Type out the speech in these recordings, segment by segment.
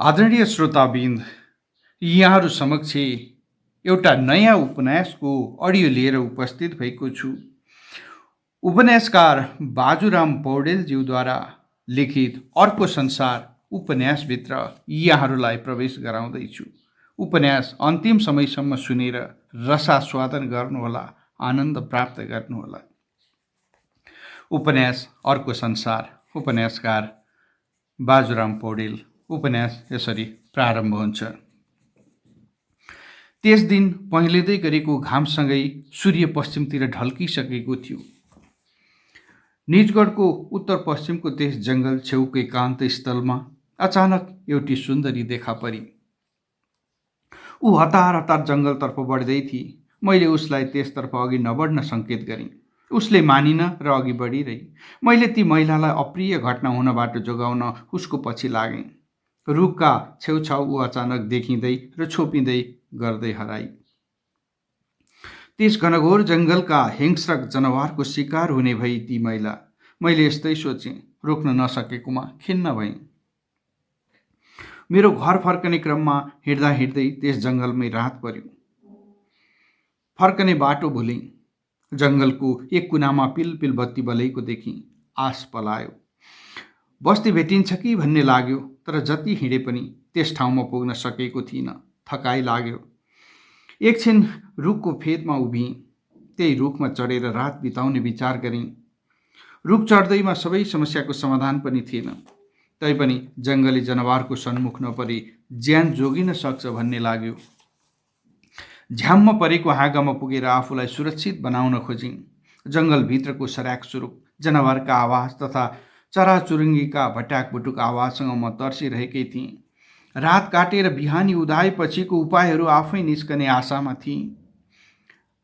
आदरणीय श्रोताबिन्द, यहाँहरू समक्ष एउटा नयाँ उपन्यासको अडियो लिएर उपस्थित भएको छु। उपन्यासकार बाजुराम पौडेलज्यूद्वारा लिखित अर्को संसार उपन्यासभित्र यहाँहरूलाई प्रवेश गराउँदैछु। उपन्यास अन्तिम समयसम्म सुनेर रसास्वादन गर्नुहोला, आनन्द प्राप्त गर्नुहोला। उपन्यास अर्को संसार, उपन्यासकार बाजुराम पौडेल। उपन्यास यसरी प्रारम्भ हुन्छ। त्यस दिन पहिलेदै गरेको घामसँगै सूर्य पश्चिमतिर ढल्किसकेको थियो। निजगढको उत्तर पश्चिमको त्यस जङ्गल छेउकै एकान्त स्थलमा अचानक एउटी सुन्दरी देखा परी। ऊ हतार हतार जङ्गलतर्फ बढ्दै थिए। मैले उसलाई त्यसतर्फ अघि नबढ्न सङ्केत गरेँ। उसले मानिन र अघि बढिरही। मैले ती महिलालाई अप्रिय घटना हुनबाट जोगाउन उसको पछि लागेँ। रुखका छेउछाउ ऊ अचानक देखिँदै र छोपिँदै गर्दै हराई। त्यस घनघोर जङ्गलका हिंस्रक जनावरको शिकार हुने भई ती महिला। मैले यस्तै सोचेँ, रोक्न नसकेकोमा खिन्न भएँ। मेरो घर फर्कने क्रममा हिँड्दा हिँड्दै त्यस जङ्गलमै रात पर्यो। फर्कने बाटो भुलेँ। जङ्गलको एक कुनामा पिलपिल बत्ती बलेको देखी आस पलायो। बस्ती भेटिन्छ कि भन्ने लाग्यो, तर जति हिँडे पनि त्यस ठाउँमा पुग्न सकेको थिइनँ। थकाइ लाग्यो। एकछिन रुखको फेदमा उभिएँ। त्यही रुखमा चढेर रात बिताउने विचार गरेँ। रुख चढ्दैमा सबै समस्याको समाधान पनि थिएन। तैपनि जङ्गली जनावरको सन्मुख नपरी ज्यान जोगिन सक्छ भन्ने लाग्यो। झ्याम्म परेको हाँगामा पुगेर आफूलाई सुरक्षित बनाउन खोजेँ। जङ्गलभित्रको सराक सुरुक, जनावरका आवाज तथा चराचुरुङ्गीका भट्याकभुटुक आवाजसँग म तर्सिरहेकै थिएँ। रात काटेर बिहानी उदाएपछिको उपायहरू आफै निस्कने आशामा थिएँ।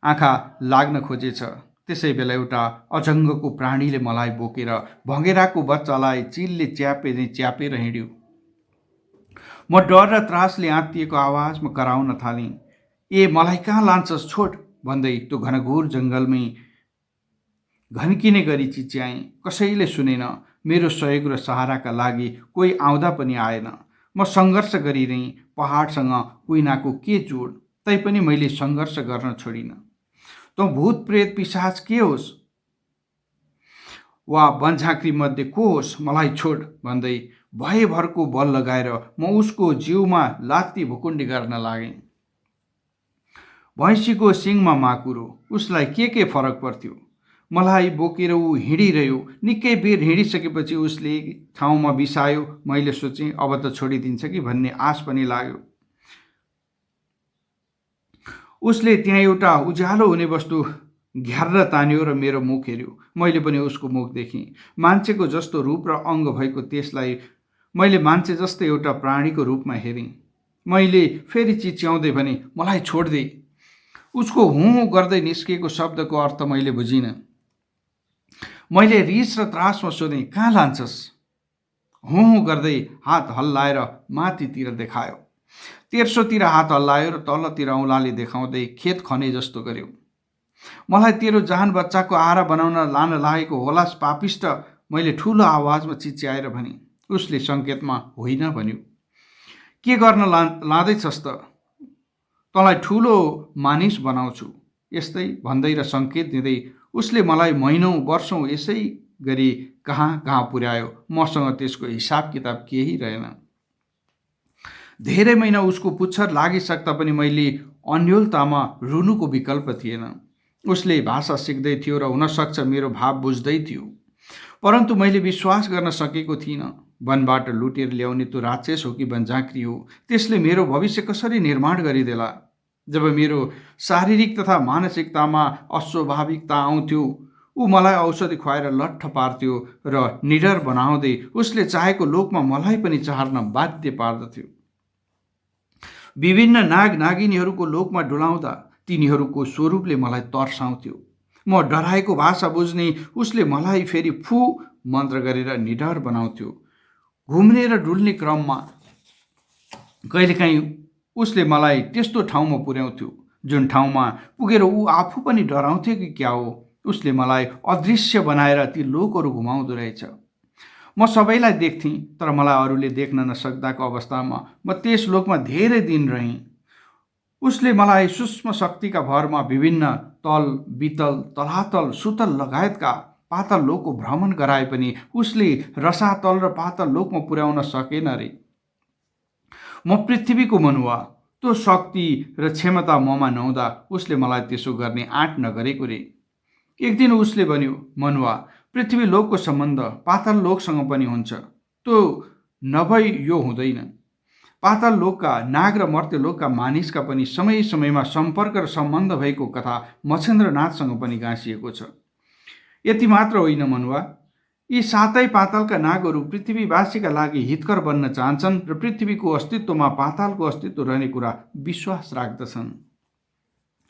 आँखा लाग्न खोजेछ। त्यसै बेला एउटा अजङ्गको प्राणीले मलाई बोकेर भँगेराको बच्चालाई चिलले च्यापेर हिँड्यो। म डर र त्रासले आत्तिएको आवाजमा कराउन थालेँ, ए मलाई कहाँ लान्छस्, छोड भन्दै त्यो घनघोर जङ्गलमै घन्किने गरी चिच्याएँ। कसैले सुनेन। मेरो सहयोग र सहाराका लागि कोही आउँदा पनि आएन। म सङ्घर्ष गरिरहेँ। पहाडसँग कुइनाको के जोड? तैपनि मैले सङ्घर्ष गर्न छोडिनँ। तँ भूत प्रेत पिशाच के होस् वा बनझाँक्री मध्ये को होस्, मलाई छोड भन्दै भयभरको बल लगाएर म उसको जिउमा लात्ती भुकुण्डी गर्न लागेँ। भैँसीको सिङमा माकुरो, उसलाई के फरक पर्थ्यो? मलाई बोकेर ऊ हिँडिरह्यो। निकै बेर हिँडिसकेपछि उसले ठाउँमा बिसायो। मैले सोचेँ, अब त छोडिदिन्छ कि भन्ने आश पनि लाग्यो। उसले त्यहाँ एउटा उज्यालो हुने वस्तु घ्यार्र तान्यो र मेरो मुख हेऱ्यो। मैले पनि उसको मुख देखेँ। मान्छेको जस्तो रूप र अङ्ग भएको त्यसलाई मैले मान्छे जस्तै एउटा प्राणीको रूपमा हेरेँ। मैले फेरि चिच्याउँदै भने, मलाई छोड्दे। उसको हुँ गर्दै निस्किएको शब्दको अर्थ मैले बुझिनँ। मैले रिस र त्रासमा सोधेँ, कहाँ लान्छस्? हुँ गर्दै हात हल्लाएर माथितिर देखायो। तेर्सोतिर हात हल्लायो र तलतिर औँलाले देखाउँदै खेत खने जस्तो गर्यो। मलाई तेरो जहान बच्चाको आहारा बनाउन लान लागेको होलास् पापिष्ट, मैले ठुलो आवाजमा चिच्याएर भने। उसले सङ्केतमा होइन भन्यो। के गर्न लाँदैछस् त? तँलाई ठुलो मानिस बनाउँछु, यस्तै भन्दै र सङ्केत दिँदै उसले मलाई महिनौँ वर्षौँ यसै गरी कहाँ कहाँ पुर्यायो। मसँग त्यसको हिसाब किताब केही रहेन। धेरै महिना उसको पुच्छर लागिसक्दा पनि मैले अन्योलतामा रुनुको विकल्प थिएन। उसले भाषा सिक्दै थियो र हुनसक्छ मेरो भाव बुझ्दै थियो, परन्तु मैले विश्वास गर्न सकेको थिइनँ। वनबाट लुटेर ल्याउने त्यो राक्षस हो कि बनझाँक्री हो? त्यसले मेरो भविष्य कसरी निर्माण गरिदेला? जब मेरो शारीरिक तथा मानसिकतामा अस्वाभाविकता आउँथ्यो, ऊ मलाई औषधि खुवाएर लट्ठ पार्थ्यो र निडर बनाउँदै उसले चाहेको लोकमा मलाई पनि चहार्न बाध्य पार्दथ्यो। विभिन्न नाग नागिनीहरूको लोकमा डुलाउँदा तिनीहरूको स्वरूपले मलाई तर्साउँथ्यो। म डराएको भाषा बुझ्ने उसले मलाई फेरि फु मन्त्र गरेर निडर बनाउँथ्यो। घुम्ने र डुल्ने क्रममा कहिलेकाहीँ उसले मलाई त्यस्तो ठाउँमा पुर्याउँथ्यो जुन ठाउँमा पुगेर ऊ आफू पनि डराउँथ्यो कि क्या हो। उसले मलाई अदृश्य बनाएर ती लोकहरू घुमाउँदो रहेछ। म सबैलाई देख्थेँ, तर मलाई अरूले देख्न नसक्दाको अवस्थामा म त्यस लोकमा धेरै दिन रहेँ। उसले मलाई सूक्ष्म शक्तिका भरमा विभिन्न तल, वितल, तलातल, सुतल लगायतका पातल लोकको भ्रमण गराए पनि उसले रसातल र पातल लोकमा पुर्याउन सकेन रे। म पृथ्वीको मनुवा, त्यो शक्ति र क्षमता ममा नहुँदा उसले मलाई त्यसो गर्ने आँट नगरेको रे। एक दिन उसले भन्यो, मनुवा, पृथ्वी लोकको सम्बन्ध पाताल लोकसँग पनि हुन्छ, त्यो नभई यो हुँदैन। पाताल लोकका नाग र मर्त्य लोकका मानिसका पनि समय समयमा सम्पर्क र सम्बन्ध भएको कथा मच्छेन्द्रनाथसँग पनि गाँसिएको छ। यति मात्र होइन मनुवा, यी सातै पातालका नागहरू पृथ्वीवासीका लागि हितकर बन्न चाहन्छन् र पृथ्वीको अस्तित्वमा पातालको अस्तित्व रहने कुरा विश्वास राख्दछन्।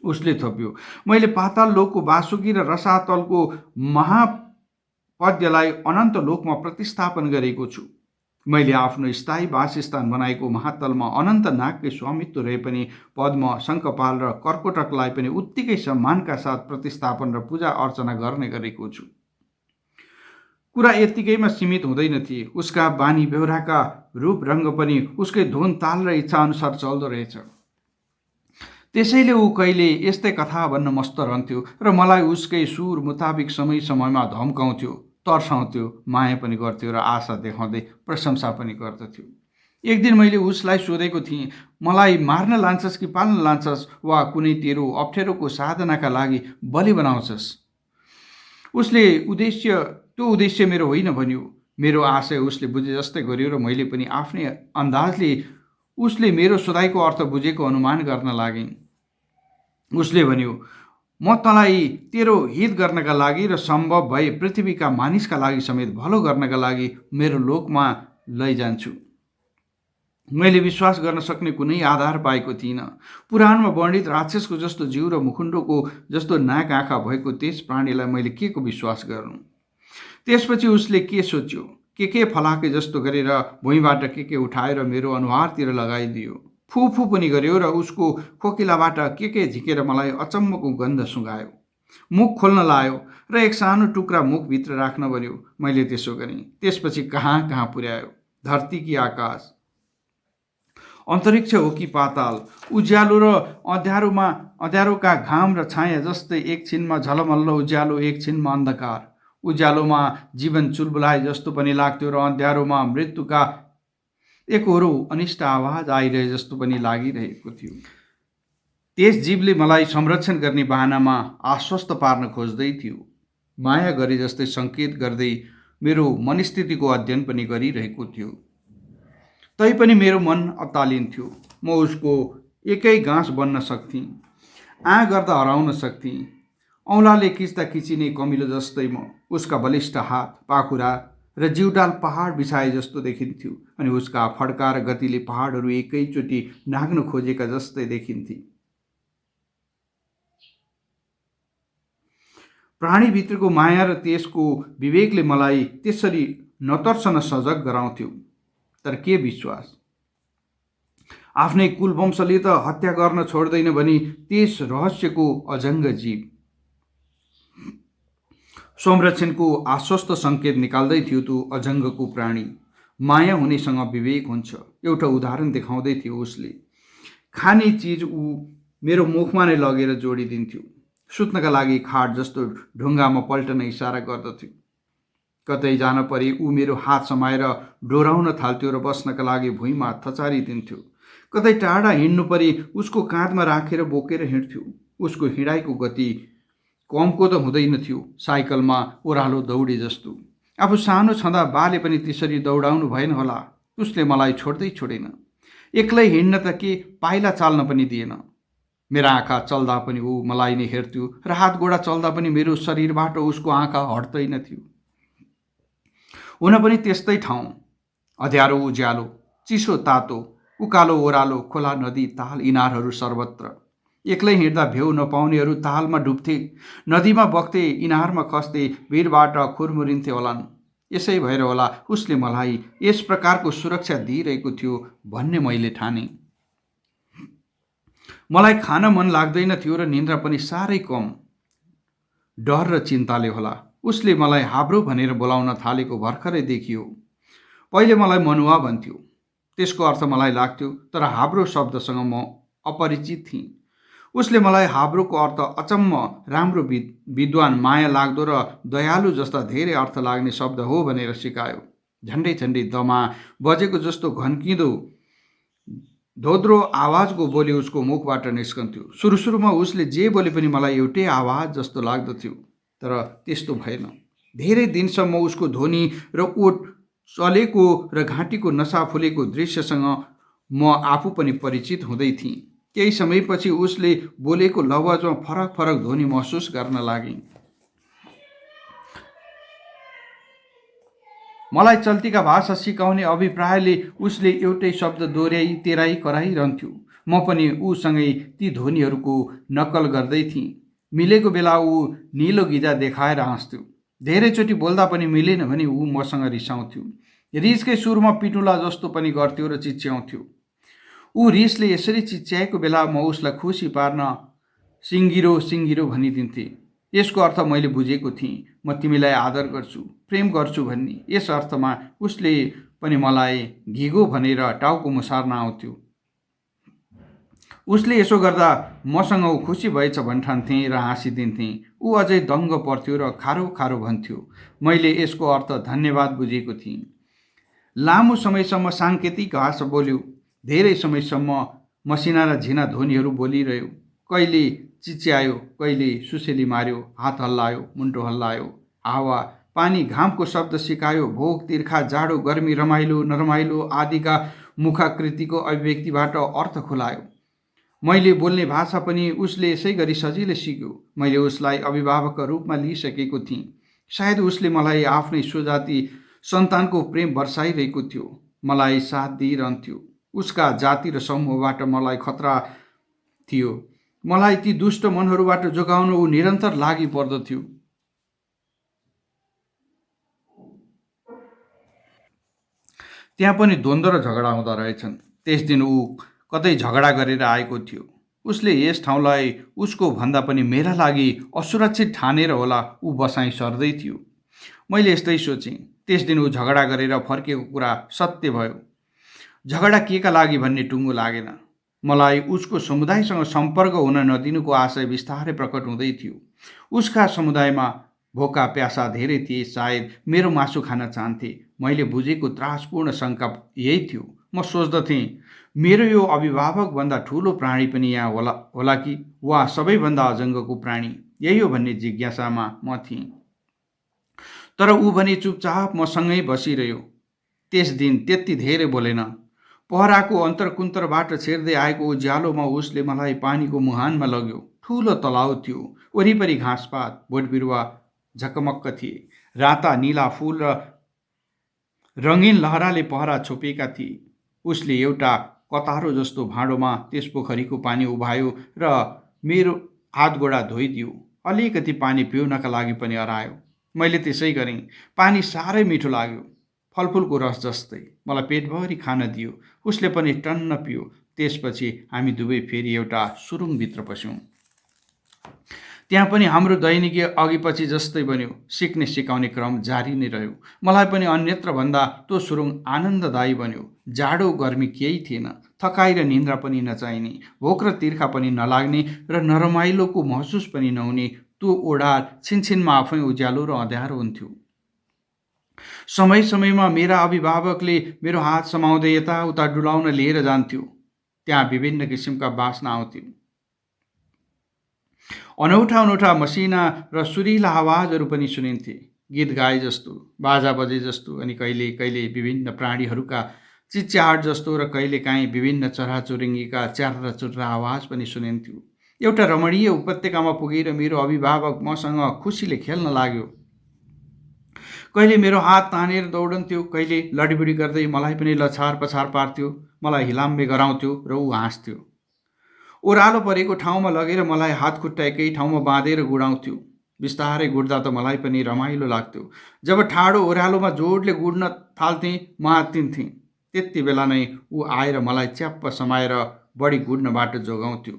उसले थप्यो, मैले पाताल लोकको वासुकी र रसातलको महापद्यलाई अनन्त लोकमा प्रतिस्थापन गरेको छु। मैले आफ्नो स्थायी वासस्थान बनाएको महातलमा अनन्त नागकै स्वामित्व रहे पनि पद्म, शङ्खपाल र कर्कोटकलाई पनि उत्तिकै सम्मानका साथ प्रतिस्थापन र पूजा अर्चना गर्ने गरेको छु। कुरा यत्तिकैमा सीमित हुँदैन थिए। उसका बानी बेहोराका रूप रङ्ग पनि उसकै धुन ताल र इच्छा अनुसार चल्दो रहेछ। त्यसैले ऊ कहिले यस्तै कथा भन्न मस्त रहन्थ्यो र मलाई उसकै सुर मुताबिक समय समयमा धम्काउँथ्यो, तर्साउँथ्यो, माया पनि गर्थ्यो र आशा देखाउँदै प्रशंसा पनि गर्दथ्यो। एक दिन मैले उसलाई सोधेको थिएँ, मलाई मार्न लान्छस् कि पाल्न लान्छस् वा कुनै तेरो अप्ठ्यारोको साधनाका लागि बलि बनाउँछस्? उसले त्यो उद्देश्य मेरो होइन भन्यो। मेरो आशय उसले बुझे जस्तै गर्यो र मैले पनि आफ्नै अन्दाजले उसले मेरो सोधाइको अर्थ बुझेको अनुमान गर्न लागेँ। उसले भन्यो, म तँलाई तेरो हित गर्नका लागि र सम्भव भए पृथ्वीका मानिसका लागि समेत भलो गर्नका लागि मेरो लोकमा लैजान्छु। मैले विश्वास गर्न सक्ने कुनै आधार पाएको थिइनँ। पुराणमा वर्णित राक्षसको जस्तो जिउ र मुखुण्डोको जस्तो नाक आँखा भएको त्यस प्राणीलाई मैले के को विश्वास गर्नु? त्यसपछि उसले के सोच्यो, के फलाके जस्तो गरेर भुइँबाट के उठाएर मेरो अनुहारतिर लगाइदियो। फुफु पनि गर्यो र उसको खोकिलाबाट के झिकेर मलाई अचम्मको गन्ध सुँघायो। मुख खोल्न लायो र एक सानो टुक्रा मुखभित्र राख्न भन्यो। मैले त्यसो गरेँ। त्यसपछि कहाँ कहाँ पुर्यायो? धरती कि आकाश, अन्तरिक्ष हो कि पाताल, उज्यालो र अँध्यारोका घाम र छाया जस्तै एकछिनमा झलमल्ल उज्यालो, एकछिनमा अन्धकार। उज्यालोमा जीवन चुलबुलाए जस्तो पनि लाग्थ्यो र अँध्यारोमा मृत्युका एकहोरो अनिष्ट आवाज आइरहे जस्तो पनि लागिरहेको थियो। त्यस जीवले मलाई संरक्षण गर्ने बहानामा आश्वस्त पार्न खोज्दै थियो। माया गरे जस्तै सङ्केत गर्दै मेरो मनस्थितिको अध्ययन पनि गरिरहेको थियो। तैपनि मेरो मन अत्तालिन्थ्यो। म उसको एकै गाँस बन्न सक्थेँ, आ गर्दा हराउन सक्थेँ। औँलाले खिच्दा खिचिने कमिलो जस्तै म उसका बलिष्ठ हात, पाखुरा र जिउडाल पहाड बिछाए जस्तो देखिन्थ्यो अनि उसका फड्का र गतिले पहाडहरू एकैचोटि नाग्न खोजेका जस्तै देखिन्थे। प्राणीभित्रको माया र त्यसको विवेकले मलाई त्यसरी नतर्सन सजग गराउँथ्यो। तर के विश्वास? आफ्नै कुलवंशले त हत्या गर्न छोड्दैन भनी त्यस रहस्यको अजङ्ग जीव संरक्षणको आश्वस्त सङ्केत निकाल्दै थियो। त्यो अजङ्गको प्राणी माया हुनेसँग विवेक हुन्छ। एउटा उदाहरण देखाउँदै थियो उसले। खाने चिज ऊ मेरो मुखमा नै लगेर जोडिदिन्थ्यो। सुत्नका लागि खाट जस्तो ढुङ्गामा पल्टन इसारा गर्दथ्यो। कतै जान परे ऊ मेरो हात समाएर डोराउन थाल्थ्यो र बस्नका लागि भुइँमा थचारिदिन्थ्यो। कतै टाढा हिँड्नु परे उसको काँधमा राखेर बोकेर हिँड्थ्यो। उसको हिँडाइको गति कमको त हुँदैन थियो, साइकलमा ओह्रालो दौडे जस्तो। आफू सानो छँदा बाले पनि त्यसरी दौडाउनु भएन होला। उसले मलाई छोड्दै छोडेन। एक्लै हिँड्न त के, पाइला चाल्न पनि दिएन। मेरा आँखा चल्दा पनि ऊ मलाई नै हेर्थ्यो र हात गोडा चल्दा पनि मेरो शरीरबाट उसको आँखा हट्दैन थियो। हुन पनि त्यस्तै ठाउँ, अँध्यारो उज्यालो, चिसो तातो, उकालो ओह्रालो, खोला नदी ताल इनारहरू सर्वत्र। एक्लै हिँड्दा भेउ नपाउनेहरू तालमा डुब्थे, नदीमा बग्थे, इनारमा खस्थे, भिरबाट खुरमुरिन्थे होलान्। यसै भएर होला उसले मलाई यस प्रकारको सुरक्षा दिइरहेको थियो भन्ने मैले ठाने। मलाई खान मन लाग्दैन थियो र निन्द्रा पनि साह्रै कम। डर र चिन्ताले होला उसले मलाई हाब्रो भनेर बोलाउन थालेको भर्खरै देखियो। पहिले मलाई मनुवा भन्थ्यो, त्यसको अर्थ मलाई लाग्थ्यो, तर हाब्रो शब्दसँग म अपरिचित थिएँ। उसले मलाई हाब्रोको अर्थ अचम्म राम्रो विद्वान, माया लाग्दो र दयालु जस्ता धेरै अर्थ लाग्ने शब्द हो भनेर सिकायो। झन्डै झन्डै दमा बजेको जस्तो घन्किँदो धोद्रो आवाजको बोली उसको मुखबाट निस्कन्थ्यो। सुरुमा उसले जे बोले पनि मलाई एउटै आवाज जस्तो लाग्दथ्यो, तर त्यस्तो भएन। धेरै दिनसम्म उसको ध्वनि र ओठ चलेको र घाँटीको नसा फुलेको दृश्यसँग म आफू पनि परिचित हुँदै थिएँ। केही समयपछि उसले बोलेको लवजमा फरक फरक ध्वनि महसुस गर्न लागेँ। मलाई चल्तीका भाषा सिकाउने अभिप्रायले उसले एउटै शब्द दोहोऱ्याई तेह्राई कराइरहन्थ्यो। म पनि ऊसँगै ती ध्वनिहरूको नक्कल गर्दै थिएँ। मिलेको बेला ऊ निलो गिजा देखाएर हाँस्थ्यो। धेरैचोटि बोल्दा पनि मिलेन भने ऊ मसँग रिसाउँथ्यो। रिसकै सुरमा पिटुला जस्तो पनि गर्थ्यो र चिच्याउँथ्यो। ऊ रिसले यसरी चिच्याएको बेला म उसलाई खुसी पार्न सिङ्गिरो सिङ्गिरो भनिदिन्थेँ। यसको अर्थ मैले बुझेको थिएँ, म तिमीलाई आदर गर्छु, प्रेम गर्छु भन्ने। यस अर्थमा उसले पनि मलाई घिगो भनेर टाउको मुसार्न आउँथ्यो। उसले यसो गर्दा मसँग ऊ खुसी भएछ भन्ठान्थेँ र हाँसिदिन्थेँ। ऊ अझै दङ्ग पर्थ्यो र खारो खारो भन्थ्यो। मैले यसको अर्थ धन्यवाद बुझेको थिएँ। लामो समयसम्म साङ्केतिक भाषा बोल्यो। धेरै समयसम्म मसिना र झिना ध्वनिहरू बोलिरह्यो। कहिले चिच्यायो, कहिले सुसेली मार्यो, हात हल्लायो, मुन्टो हल्लायो। हावा, पानी, घामको शब्द सिकायो। भोक, तिर्खा, जाडो, गर्मी, रमाइलो, नरमाइलो आदिका मुखाकृतिको अभिव्यक्तिबाट अर्थ खुलायो। मैले बोल्ने भाषा पनि उसले यसै गरी सजिलै सिक्यो। मैले उसलाई अभिभावकका रूपमा लिइसकेको थिएँ। सायद उसले मलाई आफ्नै स्वजाति सन्तानको प्रेम वर्षाइरहेको थियो। मलाई साथ दिइरहन्थ्यो। उसका जाति र समूहबाट मलाई खतरा थियो। मलाई ती दुष्ट मनहरूबाट जोगाउन ऊ निरन्तर लागि पर्दथ्यो। त्यहाँ पनि द्वन्द्व र झगडा हुँदो रहेछन्। त्यस दिन ऊ कतै झगडा गरेर आएको थियो। उसले यस ठाउँलाई उसको भन्दा पनि मेरा लागि असुरक्षित ठानेर होला ऊ बसाइँ सर्दै थियो। मैले यस्तै सोचेँ। त्यस दिन ऊ झगडा गरेर फर्केको कुरा सत्य भयो। झगडा केका लागि भन्ने टुङ्गो लागेन। मलाई उसको समुदायसँग सम्पर्क हुन नदिनुको आशय बिस्तारै प्रकट हुँदै थियो। उसका समुदायमा भोका प्यासा धेरै थिए। सायद मेरो मासु खान चाहन्थे। मैले बुझेको त्रासपूर्ण शङ्का यही थियो। म सोच्दथेँ, मेरो यो अभिभावकभन्दा ठुलो प्राणी पनि यहाँ होला कि, वा सबैभन्दा अजङ्गको प्राणी यही हो भन्ने जिज्ञासामा म थिएँ। तर ऊ भने चुपचाप मसँगै बसिरह्यो। त्यस दिन त्यति धेरै बोलेन। पहराको अन्तरकुन्तरबाट छिर्दै आएको उज्यालोमा उसले मलाई पानीको मुहानमा लग्यो। ठुलो तलाउ थियो। वरिपरि घाँसपात, बोटबिरुवा झकमक्क थिए। राता निला फुल र रङ्गीन लहराले पहरा छोपेका थिए। उसले एउटा कतारो जस्तो भाँडोमा त्यस पोखरीको पानी उभायो र मेरो हातगोडा धोइदियो। अलिकति पानी पिउनका लागि पनि हरायो। मैले त्यसै गरेँ। पानी साह्रै मिठो लाग्यो, फलफुलको रस जस्तै। मलाई पेटभरि खान दियो। उसले पनि टन्न पियो। त्यसपछि हामी दुवै फेरि एउटा सुरुङभित्र पस्यौँ। त्यहाँ पनि हाम्रो दैनिकी अघिपछि जस्तै बन्यो। सिक्ने सिकाउने क्रम जारी नै रह्यो। मलाई पनि अन्यत्र भन्दा त्यो सुरुङ आनन्ददायी बन्यो। जाडो गर्मी केही थिएन। थकाइ र निन्द्रा पनि नचाहिने, भोक र तिर्खा पनि नलाग्ने र नरमाइलोको महसुस पनि नहुने त्यो ओडार छिनछिनमा आफै उज्यालो र अँध्यारो हुन्थ्यो। समय समयमा मेरा अभिभावकले मेरो हात समाउँदै यताउता डुलाउन लिएर जान्थ्यो। त्यहाँ विभिन्न किसिमका बास्ना आउँथ्यो। अनौठा अनौठा मसिना र सुरिला आवाजहरू पनि सुनिन्थे। गीत गाए जस्तो, बाजा बजे जस्तो, अनि कहिले कहिले विभिन्न प्राणीहरूका चिच्याहाट जस्तो र कहिलेकाहीँ विभिन्न चराचुरुङ्गीका च्यार्र चुर्र आवाज पनि सुनिन्थ्यो। एउटा रमणीय उपत्यकामा पुगेर मेरो अभिभावक मसँग खुसीले खेल्न लाग्यो। कहिले मेरो हात तानेर दौडन्थ्यो, कहिले लडीबडी गर्दै मलाई पनि लछार पछार पार्थ्यो। मलाई हिलाम्बे गराउँथ्यो र ऊ हाँस्थ्यो। ओह्रालो परेको ठाउँमा लगेर मलाई हात खुट्टा एकै ठाउँमा बाँधेर गुडाउँथ्यो। बिस्तारै गुड्दा त मलाई पनि रमाइलो लाग्थ्यो। जब ठाडो ओह्रालोमा जोडले गुड्न थाल्थेँ, म आत्तिन्थेँ। त्यति बेला नै ऊ आएर मलाई च्याप्प समाएर बढी गुड्नबाट जोगाउँथ्यो।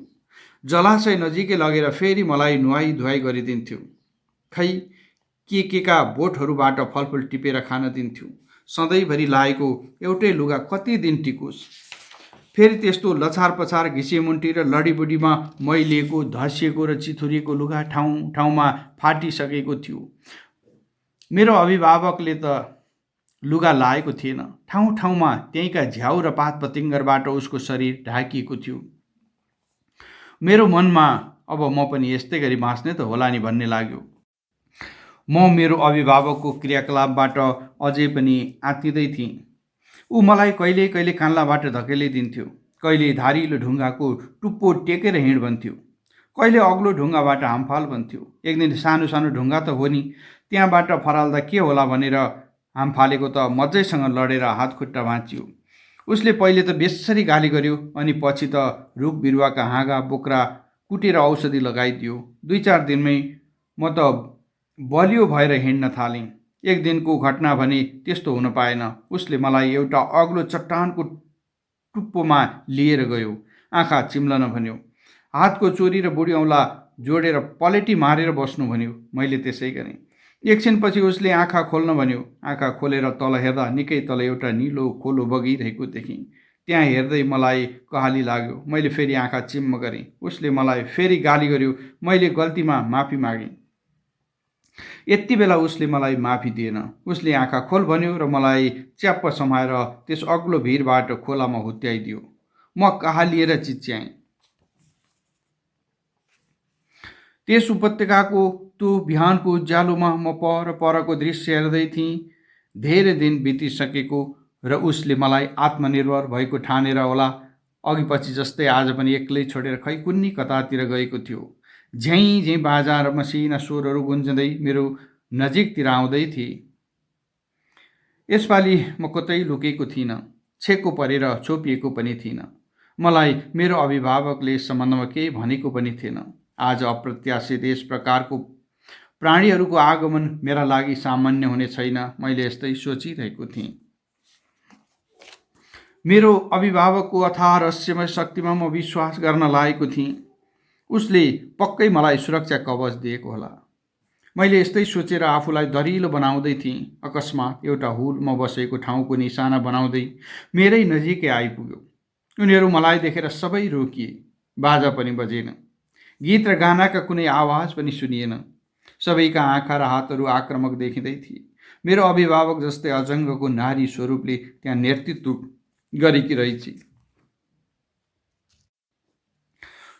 जलाशय नजिकै लगेर फेरि मलाई नुहाई धुवाई गरिदिन्थ्यो। खै के का बोटहरूबाट फलफुल टिपेर खान दिन्थ्यो। सधैँभरि लाएको एउटै लुगा कति दिन टिकोस्। फेरि त्यस्तो लछार पछार घिसेमुन्टी र लडीबुडीमा मैलिएको धसिएको र चिथुरिएको लुगा ठाउँ ठाउँमा फाटिसकेको थियो। मेरो अभिभावकले त लुगा लाएको थिएन। ठाउँ ठाउँमा त्यहीँका झ्याउ र पात पतिङ्गरबाट उसको शरीर ढाकिएको थियो। मेरो मनमा अब म पनि यस्तै गरी बाँच्ने त होला नि भन्ने लाग्यो। म मेरो अभिभावकको क्रियाकलापबाट अझै पनि आत्तिँदै थिएँ। ऊ मलाई कहिले कहिले कान्लाबाट धकेलिदिन्थ्यो, कहिले धारिलो ढुङ्गाको टुप्पो टेकेर हिँड भन्थ्यो, कहिले अग्लो ढुङ्गाबाट हामफाल भन्थ्यो। एक दिन सानो सानो ढुङ्गा त हो नि, त्यहाँबाट फराल्दा के होला भनेर हामफालेको त मजैसँग लडेर हात खुट्टा भाँचियो। उसले पहिले त बेसरी गाली गर्यो, अनि पछि त रुख बिरुवाका हाँगा बोक्रा कुटेर औषधि लगाइदियो। 2-4 दिनमै म त बलियो भएर हिँड्न थालेँ। एक दिनको घटना भने त्यस्तो हुन पाएन। उसले मलाई एउटा अग्लो चट्टानको टुप्पोमा लिएर गयो, आँखा चिम्लन भन्यो, हातको चोरी र बुढी औँला जोडेर पलेटी मारेर बस्नु भन्यो। मैले त्यसै गरेँ। एकछिनपछि उसले आँखा खोल्न भन्यो। आँखा खोलेर तल हेर्दा निकै तल एउटा निलो खोलो बगिरहेको देखेँ। त्यहाँ हेर्दै मलाई कहाली लाग्यो। मैले फेरि आँखा चिम्म गरेँ। उसले मलाई फेरि गाली गर्यो। मैले गल्तीमा माफी मागेँ। यति बेला उसले मलाई माफी दिएन। उसले आँखा खोल भन्यो र मलाई च्याप्प समाएर त्यस अग्लो भिरबाट खोलामा हुत्याइदियो। म कहालिएर चिच्याएँ। त्यस उपत्यकाको त्यो बिहानको उज्यालोमा म परको दृश्य हेर्दै थिएँ। धेरै दिन बितिसकेको र उसले मलाई आत्मनिर्भर भएको ठानेर होला अघि पछि जस्तै आज पनि एक्लै छोडेर खै कुन्नी कतातिर गएको थियो। झ्याइ झ्याइ बाजा र मसिना स्वरहरू गुन्जँदै मेरो नजिकतिर आउँदै थिए। यसपालि म कतै लुकेको थिइनँ, छेको परेर छोपिएको पनि थिइनँ। मलाई मेरो अभिभावकले यस सम्बन्धमा केही भनेको पनि थिएन। आज अप्रत्याशित यस प्रकारको प्राणीहरूको आगमन मेरा लागि सामान्य हुने छैन। मैले यस्तै सोचिरहेको थिएँ। मेरो अभिभावकको अथाह रहस्यमय शक्तिमा म विश्वास गर्न लागेको थिएँ। उसले पक्कै मलाई सुरक्षा कवच दिएको होला। मैले यस्तै सोचेर आफूलाई दरिलो बनाउँदै थिएँ। अकस्मात एउटा हुल म बसेको ठाउँको निशाना बनाउँदै मेरै नजिकै आइपुग्यो। उनीहरू मलाई देखेर सबै रोकिए। बाजा पनि बजेन। गीत र गानाका कुनै आवाज पनि सुनिएन। सबैका आँखा र हातहरू आक्रामक देखिँदै थिए। मेरो अभिभावक जस्तै अजङ्गको नारी स्वरूपले त्यहाँ नेतृत्व गरेकी रहेछ।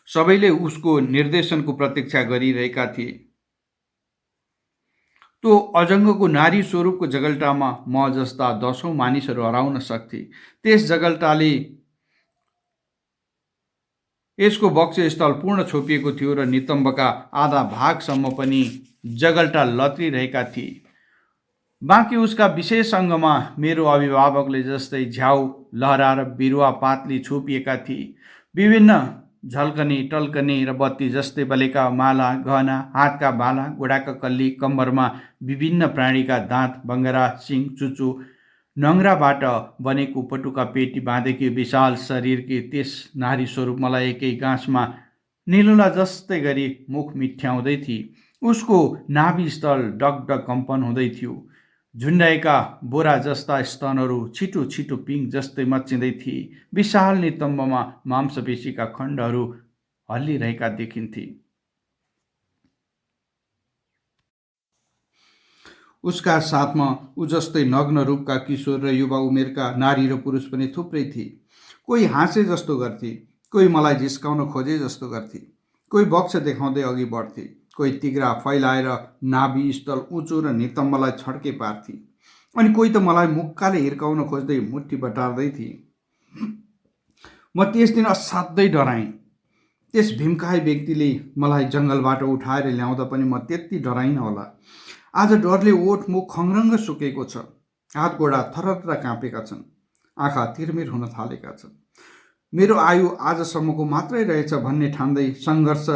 सबैले उसको निर्देशनको प्रतीक्षा गरिरहेका थिए। त्यो अजङ्गको नारी स्वरूपको जगल्टामा म जस्ता 10औं मानिसहरू हराउन सक्थे। त्यस जगल्टाले यसको वक्षस्थल पूर्ण छोपिएको थियो र नितम्बका आधा भागसम्म पनि जगल्टा लत्रिरहेका थिए। बाँकी उसका विशेष अङ्गमा मेरो अभिभावकले जस्तै झ्याउ लहरा र बिरुवा पातले छोपिएका थिए। विभिन्न झल्कने टल्कने र बत्ती जस्तै बलेका माला गहना, हातका बाला, गोडाका कल्ली, कम्मरमा विभिन्न प्राणीका दाँत, बङ्गरा, सिङ, चुचो, नङ्ग्राबाट बनेको पटुका पेटी बाँधेकी विशाल शरीरकी त्यस नारी स्वरूप मलाई एकै गाँसमा निलुला जस्तै गरी मुख मिठ्याउँदै थिए। उसको नाभिस्थल डगडग कम्पन हुँदै थियो। झुन्डाएका बोरा जस्ता स्तनहरू छिटो छिटो पिङ जस्तै मच्चिँदै थिए। विशाल नितम्बमा मांसपेशीका खण्डहरू हल्लिरहेका देखिन्थे। उसका साथमा ऊ जस्तै नग्न रूपका किशोर र युवा उमेरका नारी र पुरुष पनि थुप्रै थिए। कोही हाँसे जस्तो गर्थे, कोही मलाई जिस्काउन खोजे जस्तो गर्थे, कोही बक्स देखाउँदै अघि बढ्थे, कोही तिग्रा फैलाएर नाभि स्थल उँचो र नितम्बलाई छड्के पार्थे, अनि कोही त मलाई मुक्काले हिर्काउन खोज्दै मुट्ठी बटार्दै थिए। म त्यस दिन असाध्यै डराएँ। त्यस भीमकाय व्यक्तिले मलाई जङ्गलबाट उठाएर ल्याउँदा पनि म त्यति डराइनँ होला। आज डरले ओठ मुख खङ्रङ्ग सुकेको छ। हात गोडा थरथर काँपेका छन्। आँखा तिरमिर हुन थालेका छन्। मेरो आयु आजसम्मको मात्रै रहेछ भन्ने ठान्दै सङ्घर्ष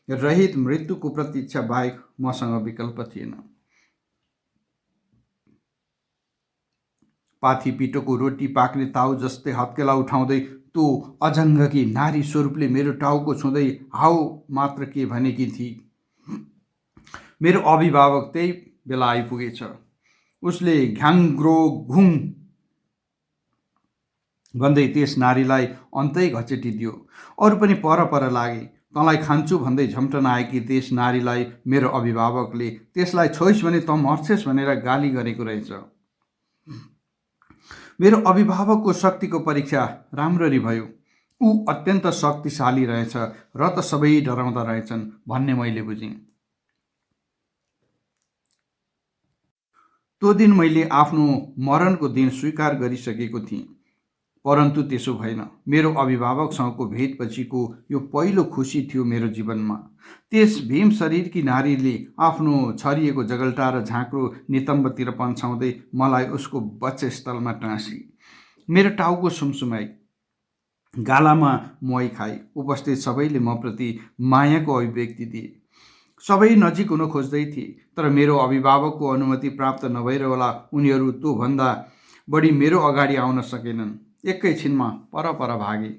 रहित मृत्युको प्रतीक्षा बाहेक मसँग विकल्प थिएन। पाथी पिठोको रोटी पाक्ने ताउ जस्तै हत्केला उठाउँदै त्यो अजङ्गकी नारी स्वरूपले मेरो टाउको छुँदै हाउ मात्र के भनेकी थिए। मेरो अभिभावक त्यही बेला आइपुगेछ। उसले घ्याङ्ग्रो घुङ भन्दै त्यस नारीलाई अन्तै घचेटिदियो। अरू पनि पर पर लागे। तँलाई खान्छु भन्दै झम्टन आएकी त्यस नारीलाई मेरो अभिभावकले त्यसलाई छोइस् भने तँ मर्छेस् भनेर गाली गरेको रहेछ। मेरो अभिभावकको शक्तिको परीक्षा राम्ररी भयो। ऊ अत्यन्त शक्तिशाली रहेछ र त सबै डराउँदा रहेछन् भन्ने मैले बुझेँ। त्यो दिन मैले आफ्नो मरणको दिन स्वीकार गरिसकेको थिएँ, परन्तु त्यसो भएन। मेरो अभिभावकसँगको भेटपछिको यो पहिलो खुसी थियो मेरो जीवनमा। त्यस भीम शरीरकी नारीले आफ्नो छरिएको जगल्टा र झाँक्रो नितम्बतिर पन्छाउँदै मलाई उसको वक्षस्थलमा टाँसी। मेरो टाउको सुमसुमाई, गालामा मोही खाई। उपस्थित सबैले म प्रति मायाको अभिव्यक्ति दिए। सबै नजिक हुन खोज्दै थिए, तर मेरो अभिभावकको अनुमति प्राप्त नभएर होला उनीहरू त्योभन्दा बढी मेरो अगाडि आउन सकेनन्। एकैछिनमा पर पर भागे।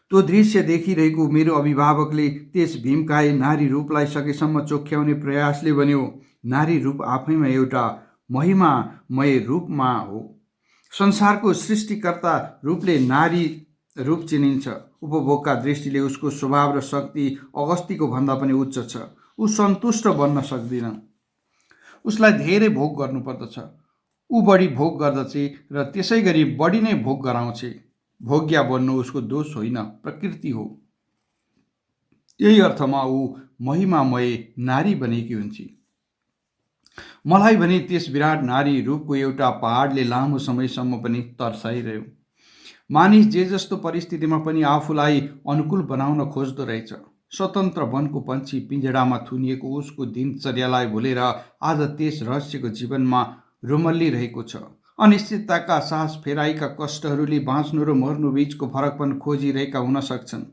त्यो दृश्य देखिरहेको मेरो अभिभावकले त्यस भीमकाय नारी रूपलाई सकेसम्म चोख्याउने प्रयासले भन्यो, नारी रूप आफैमा एउटा महिमामय रूपमा हो। संसारको सृष्टिकर्ता रूपले नारी रूप चिनिन्छ। उपभोगका दृष्टिले उसको स्वभाव र शक्ति अगस्तीको भन्दा पनि उच्च छ। ऊ सन्तुष्ट बन्न सक्दिन, उसलाई धेरै भोग गर्नुपर्दछ। ऊ बढी भोग गर्दछ र त्यसै गरी बढी नै भोग गराउँछ। भोग्या बन्नु उसको दोष होइन, प्रकृति हो। यही अर्थमा ऊ महिमामय नारी बनेकी हुन्छ। मलाई भने त्यस विराट नारी रूपको एउटा पहाडले लामो समयसम्म पनि तर्साइरह्यो। मानिस जे जस्तो परिस्थितिमा पनि आफूलाई अनुकूल बनाउन खोज्दो रहेछ। स्वतन्त्र वनको पन्छी पिँजडामा थुनिएको उसको दिनचर्यालाई भुलेर आज त्यस रहस्यको जीवनमा रुमल्लिरहेको छ। अनिश्चितताका सास फेराइका कष्टहरूले बाँच्नु र मर्नु बीचको फरक पनि खोजिरहेका हुन सक्छन्।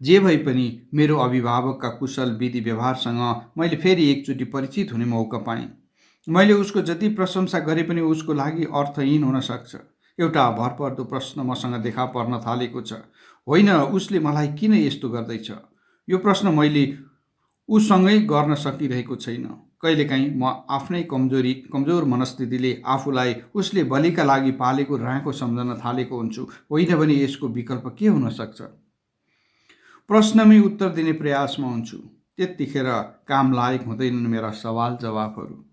जे भए पनि मेरो अभिभावकका कुशल विधि व्यवहारसँग मैले फेरि एकचोटि परिचित हुने मौका पाएँ। मैले उसको जति प्रशंसा गरे पनि उसको लागि अर्थहीन हुन सक्छ। एउटा भरपर्दो प्रश्न मसँग देखा पर्न थालेको छ। होइन, उसले मलाई किन यस्तो गर्दैछ? यो प्रश्न मैले उसँगै गर्न सकिरहेको छैन। कहिलेकाहीँ म आफ्नै कमजोर मनस्थितिले आफूलाई उसले बलिका लागि पालेको राँको सम्झन थालेको हुन्छु। होइन भने यसको विकल्प के हुन सक्छ? प्रश्नमै उत्तर दिने प्रयासमा हुन्छु। त्यतिखेर काम लायक हुँदैनन् मेरा सवाल जवाफहरू।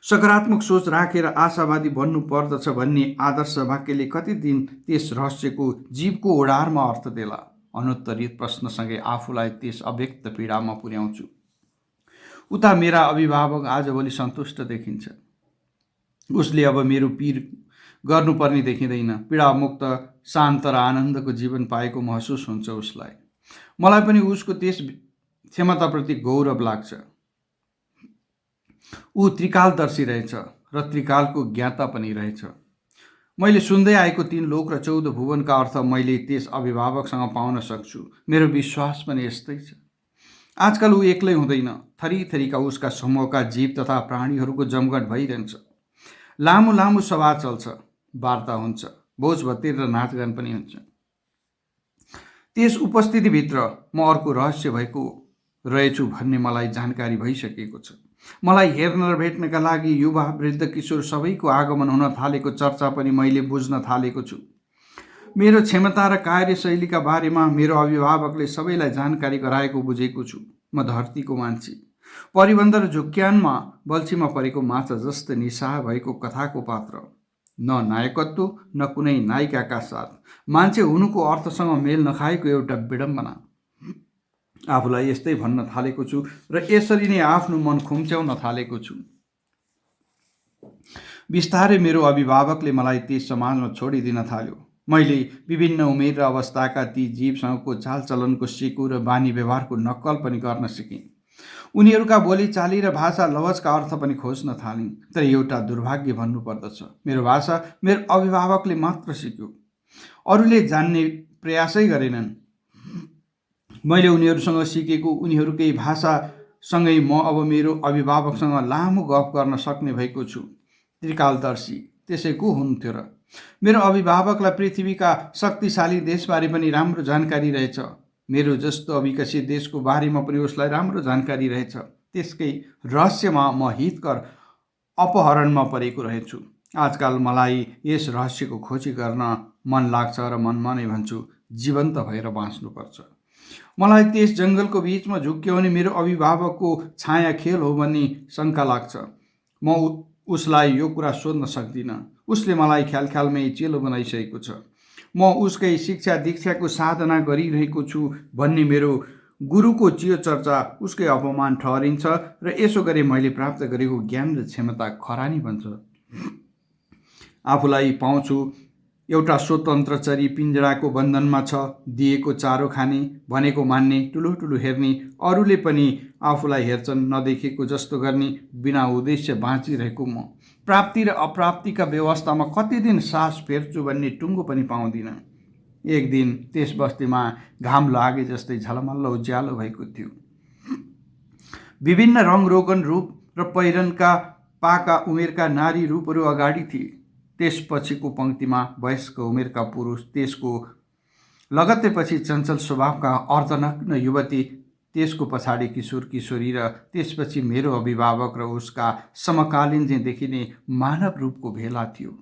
सकारात्मक सोच राखेर आशावादी बन्नु पर्दछ भन्ने आदर्श वाक्यले कति दिन त्यस रहस्यको जीवको ओडारमा अर्थ देला। अनुत्तरित प्रश्नसँगै आफूलाई त्यस अव्यक्त पीडामा पुर्याउँछु। उता मेरा अभिभावक आजभोलि सन्तुष्ट देखिन्छ। उसले अब मेरो पीर गर्नुपर्ने देखिँदैन। पीडामुक्त, शान्त र आनन्दको जीवन पाएको महसुस हुन्छ उसलाई। मलाई पनि उसको त्यस क्षमताप्रति गौरव लाग्छ। ऊ त्रिकालदर्शी रहेछ र त्रिकालको ज्ञाता पनि रहेछ। मैले सुन्दै आएको 3 लोक र 14 भुवनका अर्थ मैले त्यस अभिभावकसँग पाउन सक्छु। मेरो विश्वास पनि यस्तै छ। आजकल ऊ एक्लै हुँदैन। थरी थरीका उसका समूहका जीव तथा प्राणीहरूको जमघट भइरहन्छ। लामो लामो सभा चल्छ, वार्ता हुन्छ, भोज भतेर र नाचगान पनि हुन्छ। त्यस उपस्थितिभित्र म अर्को रहस्य भएको रहेछु भन्ने मलाई जानकारी भइसकेको छ। मलाई हेर्न र भेट्नका लागि युवा, वृद्ध, किशोर सबैको आगमन हुन थालेको चर्चा पनि मैले बुझ्न थालेको छु। मेरो क्षमता र कार्यशैलीका बारेमा मेरो अभिभावकले सबैलाई जानकारी गराएको बुझेको छु। म धरतीको मान्छे, परिबन्ध र झुक्क्यानमा बल्छीमा परेको माछा जस्तै निस्साह भएको कथाको पात्र। न नायकत्व न कुनै नायिकाका साथ। मान्छे हुनुको अर्थसँग मेल नखाएको एउटा विडम्बना। आफूलाई यस्तै भन्न थालेको छु र यसरी नै आफ्नो मन खुम्च्याउन थालेको छु। बिस्तारै मेरो अभिभावकले मलाई त्यस समाजमा छोडिदिन थाल्यो। मैले विभिन्न उमेर र अवस्थाका ती जीवसँगको चालचलनको सिको र बानी व्यवहारको नक्कल पनि गर्न सिकेँ। उनीहरूका बोलीचाली र भाषा लवजका अर्थ पनि खोज्न थालेँ। तर एउटा दुर्भाग्य भन्नुपर्दछ, मेरो भाषा मेरो अभिभावकले मात्र सिक्यो, अरूले जान्ने प्रयासै गरेनन्। मैले उनीहरूसँग सिकेको उनीहरूकै भाषासँगै म अब मेरो अभिभावकसँग लामो गफ गर्न सक्ने भएको छु। त्रिकालदर्शी त्यसै को हुन्थ्यो र? मेरो अभिभावकलाई पृथ्वीका शक्तिशाली देशबारे पनि राम्रो जानकारी रहेछ। मेरो जस्तो अविकसित देशको बारेमा पनि उसलाई राम्रो जानकारी रहेछ। त्यसकै रहस्यमा म हितकर अपहरणमा परेको रहेछु। आजकल मलाई यस रहस्यको खोजी गर्न मन लाग्छ र मनमा नै भन्छु, जीवन्त भएर बाँच्नुपर्छ। मलाई त्यस जङ्गलको बिचमा झुक्क्याउने मेरो अभिभावकको छाया खेल हो भन्ने शङ्का लाग्छ। म उसलाई यो कुरा सोध्न सक्दिनँ। उसले मलाई ख्यालमै चेलो बनाइसकेको छ। म उसकै शिक्षा दीक्षाको साधना गरिरहेको छु भन्ने मेरो गुरुको चियो चर्चा उसकै अपमान ठहरिन्छ र यसो गरी मैले प्राप्त गरेको ज्ञान र क्षमता खरानी बन्छ। आफूलाई पाउँछु एउटा स्वतन्त्र चरी पिञ्जडाको बन्धनमा छ, दिएको चारो खाने, भनेको मान्ने, ठुलो ठुलो हेर्ने, अरूले पनि आफूलाई हेर्छन् नदेखेको जस्तो गर्ने, बिना उद्देश्य बाँचिरहेको म प्राप्ति र अप्राप्तिका व्यवस्थामा कति दिन सास फेर्छु भन्ने टुङ्गो पनि पाउँदिनँ। एक दिन त्यस बस्तीमा घाम लागे जस्तै झलमल्ल उज्यालो भएको थियो। विभिन्न रङ रोगन रूप र पहिरनका पाका उमेरका नारी रूपहरू अगाडि थिए। त्यसपछिको पङ्क्तिमा वयस्क उमेरका पुरुष, त्यसको लगत्तैपछि चञ्चल स्वभावका अर्धनग्न युवती, त्यसको पछाडि किशोर किशोरी र त्यसपछि मेरो अभिभावक र उसका समकालीन चाहिँ देखिने मानव रूपको भेला थियो।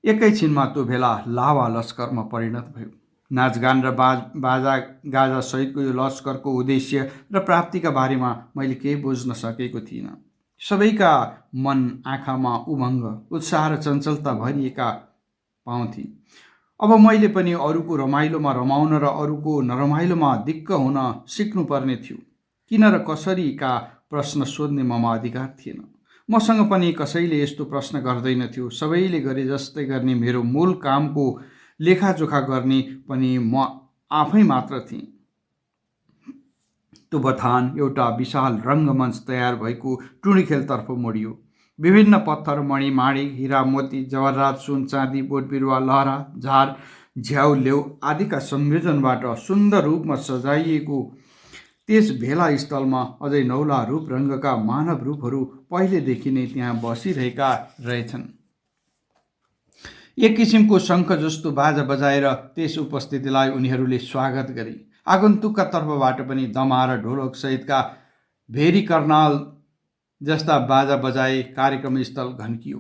एकैछिनमा त्यो भेला लावा लस्करमा परिणत भयो। नाचगान र बाजा गाजा सहितको यो लस्करको उद्देश्य र प्राप्तिका बारेमा मैले केही बुझ्न सकेको थिइनँ। सबैका मन आँखामा उमङ्ग, उत्साह र चञ्चलता भरिएका पाउँथे। अब मैले पनि अरूको रमाइलोमा रमाउन र अरूको नरमाइलोमा दिक्क हुन सिक्नुपर्ने थियो। किन र कसरीका प्रश्न सोध्ने ममा अधिकार थिएन। मसँग पनि कसैले यस्तो प्रश्न गर्दैनथ्यो। सबैले गरे जस्तै गर्ने मेरो मूल कामको लेखाजोखा गर्ने पनि म आफै मात्र थिएँ। त्यो बथान एउटा विशाल रङ्गमञ्च तयार भएको टुँडीखेलतर्फ मोडियो। विभिन्न पत्थर, मणि, माणिक, हिरा, मोती, जवाहरात, सुन, चाँदी, बोट बिरुवा, लहरा, झार, झ्याउ, लेउ आदिका संयोजनबाट सुन्दर रूपमा सजाइएको त्यस भेला स्थलमा अझै नौला रूप रङ्गका मानव रूपहरू पहिलेदेखि नै त्यहाँ बसिरहेका रहेछन्। एक किसिमको शङ्ख जस्तो बाजा बजाएर त्यस उपस्थितिलाई उनीहरूले स्वागत गरे। आगन्तुकका तर्फबाट पनि दमा र ढोलक सहितका भेरी कर्नाल जस्ता बाजा बजाए कार्यक्रम स्थल घन्कियो।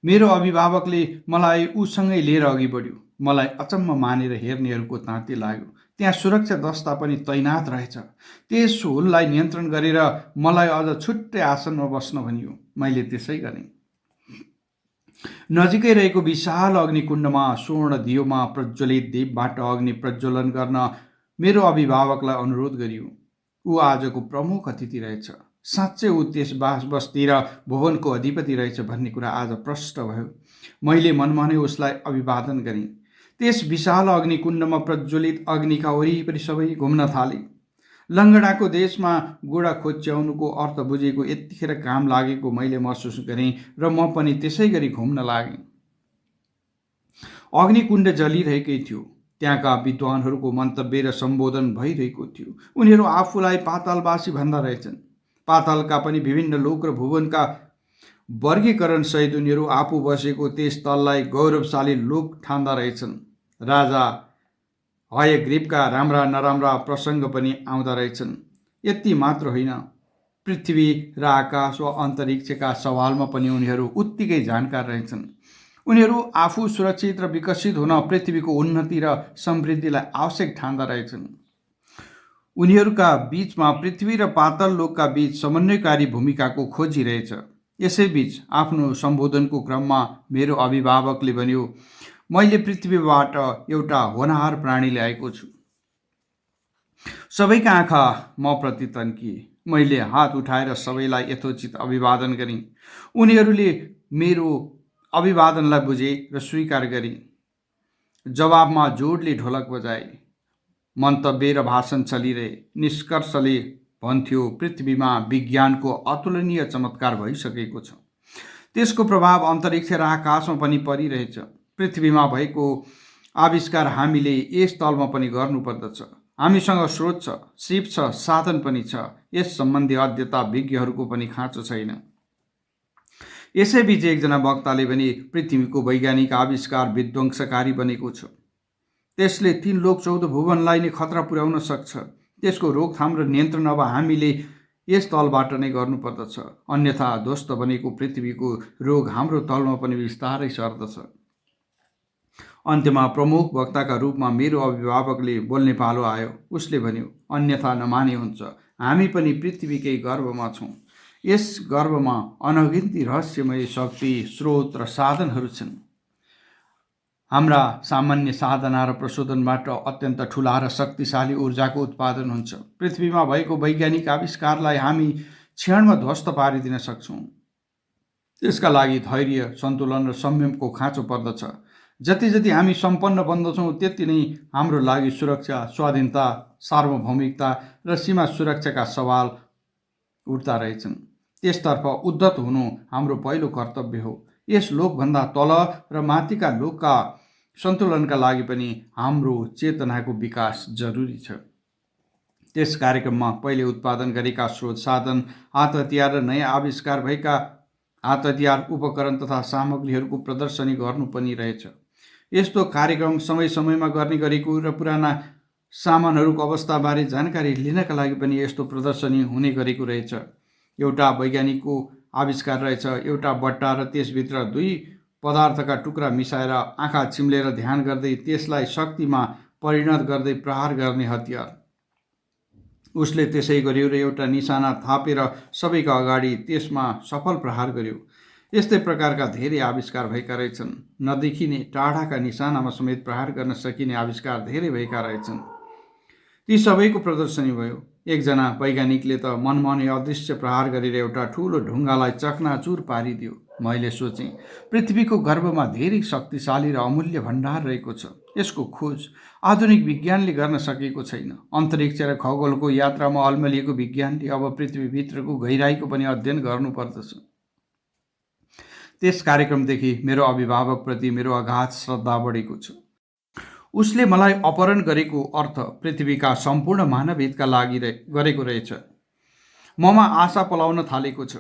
मेरो अभिभावकले मलाई उसँगै लिएर अघि बढ्यो। मलाई अचम्म मानेर हेर्नेहरूको ताँती लाग्यो। त्यहाँ सुरक्षा दस्ता पनि तैनात रहेछ। त्यस हुललाई नियन्त्रण गरेर मलाई अझ छुट्टै आसनमा बस्न भनियो। मैले त्यसै गरेँ। नजिकै रहेको विशाल अग्निकुण्डमा स्वर्ण दियोमा प्रज्वलित दीपबाट अग्नि प्रज्वलन गर्न मेरो अभिभावकलाई अनुरोध गरियो। ऊ आजको प्रमुख अतिथि रहेछ। साँच्चै ऊ त्यस बस्ती र भुवनको अधिपति रहेछ भन्ने कुरा आज प्रष्ट भयो। मैले मनमा नै उसलाई अभिवादन गरेँ। त्यस विशाल अग्निकुण्डमा प्रज्वलित अग्निका वरिपरि सबै घुम्न थाले। लङ्गडाको देशमा गोडा खोच्याउनुको अर्थ बुझेको यतिखेर काम लागेको मैले महसुस गरेँ र म पनि त्यसै गरी घुम्न लागेँ। अग्निकुण्ड जलिरहेकै थियो। त्यहाँका विद्वानहरूको मन्तव्य र सम्बोधन भइरहेको थियो। उनीहरू आफूलाई पातालवासी भन्दा रहेछन्। पातालका पनि विभिन्न लोक र भुवनका वर्गीकरण सहित उनीहरू आफू बसेको त्यस तललाई गौरवशाली लोक ठान्दा रहेछन्। राजा हयग्रीवका राम्रा नराम्रा प्रसङ्ग पनि आउँदा रहेछन्। यति मात्र होइन, पृथ्वी र आकाश वा अन्तरिक्षका सवालमा पनि उनीहरू उत्तिकै जानकार रहेछन्। उनीहरू आफू सुरक्षित र विकसित हुन पृथ्वीको उन्नति र समृद्धिलाई आवश्यक ठान्दा रहेछन्। उनीहरूका बीचमा पृथ्वी र पाताल लोकका बीच समन्वयकारी भूमिकाको खोजी रहेछ। यसैबीच आफ्नो सम्बोधनको क्रममा मेरो अभिभावकले भन्यो, मैले पृथ्वीबाट एउटा होनहार प्राणी ल्याएको छु। सबैका आँखा म प्रति तन्किए। मैले हात उठाएर सबैलाई यथोचित अभिवादन गरेँ। उनीहरूले मेरो अभिवादनलाई बुझे र स्वीकार गरे। जवाबमा जोडले ढोलक बजाए। मन्तव्य र भाषण चलिरहे। निष्कर्षले भन्थ्यो, पृथ्वीमा विज्ञानको अतुलनीय चमत्कार भइसकेको छ। त्यसको प्रभाव अन्तरिक्ष र आकाशमा पनि परिरहेछ। पृथ्वीमा भएको आविष्कार हामीले यस तलमा पनि गर्नुपर्दछ। हामीसँग स्रोत छ, सिप छ, साधन पनि छ। यस सम्बन्धी अध्येता विज्ञहरूको पनि खाँचो छैन। यसैबीच एकजना वक्ताले भने पृथ्वीको वैज्ञानिक आविष्कार विध्वंसकारी बनेको छ। त्यसले 3 लोक 14 भुवनलाई नै खतरा पुर्याउन सक्छ। त्यसको रोकथाम र नियन्त्रण अब हामीले यस तलबाट नै गर्नुपर्दछ। अन्यथा ध्वस्त बनेको पृथ्वीको रोग हाम्रो तलमा पनि बिस्तारै सर्दछ। अन्त्यमा प्रमुख वक्ताका रूपमा मेरो अभिभावकले बोल्ने पालो आयो। उसले भन्यो, अन्यथा नमाने हुन्छ। हामी पनि पृथ्वीकै गर्भमा छौँ। यस गर्भमा अनगिन्ती रहस्यमय शक्ति, स्रोत र साधनहरू छन्। हाम्रा सामान्य साधना र प्रशोधनबाट अत्यन्त ठुला र शक्तिशाली ऊर्जाको उत्पादन हुन्छ। पृथ्वीमा भएको वैज्ञानिक आविष्कारलाई हामी क्षणमा ध्वस्त पारिदिन सक्छौँ। त्यसका लागि धैर्य, सन्तुलन र संयमको खाँचो पर्दछ। जति जति हामी सम्पन्न बन्दछौँ त्यति नै हाम्रो लागि सुरक्षा, स्वाधीनता, सार्वभौमिकता र सीमा सुरक्षाका सवाल उठ्दा रहेछन्। त्यसतर्फ उद्धत हुनु हाम्रो पहिलो कर्तव्य हो। यस लोकभन्दा तल र माथिका लोकका सन्तुलनका लागि पनि हाम्रो चेतनाको विकास जरुरी छ। त्यस कार्यक्रममा पहिले उत्पादन गरेका स्रोत, साधन, हात हतियार र नयाँ आविष्कार भएका हात हतियार, उपकरण तथा सामग्रीहरूको प्रदर्शनी गर्नु पनि रहेछ। यस्तो कार्यक्रम समय समयमा गर्ने गरेको र पुराना सामानहरूको अवस्थाबारे जानकारी लिनका लागि पनि यस्तो प्रदर्शनी हुने गरेको रहेछ। एउटा वैज्ञानिकको आविष्कार रहेछ, एउटा बट्टा र त्यसभित्र दुई पदार्थका टुक्रा मिसाएर आँखा चिम्लेर ध्यान गर्दै त्यसलाई शक्तिमा परिणत गर्दै प्रहार गर्ने हतियार। उसले त्यसै गर्यो र एउटा निशाना थापेर सबैका अगाडि त्यसमा सफल प्रहार गर्यो। यस्तै प्रकारका धेरै आविष्कार भएका रहेछन्। नदेखिने टाढाका निशानामा समेत प्रहार गर्न सकिने आविष्कार धेरै भएका रहेछन्। ती सबैको प्रदर्शनी भयो। एकजना वैज्ञानिकले त मनमनै अदृश्य प्रहार गरेर एउटा ठुलो ढुङ्गालाई चकनाचुर पारिदियो। मैले सोचेँ, पृथ्वीको गर्भमा धेरै शक्तिशाली र अमूल्य भण्डार रहेको छ। यसको खोज आधुनिक विज्ञानले गर्न सकेको छैन। अन्तरिक्ष र खगोलको यात्रामा अल्मलिएको विज्ञानले अब पृथ्वीभित्रको गहिराईको पनि अध्ययन गर्नुपर्दछ। त्यस कार्यक्रमदेखि मेरो अभिभावकप्रति मेरो अगाध श्रद्धा बढेको छ। उसले मलाई अपहरण गरेको अर्थ पृथ्वीका सम्पूर्ण मानवहितका लागि गरेको रहेछ। ममा आशा पलाउन थालेको छ।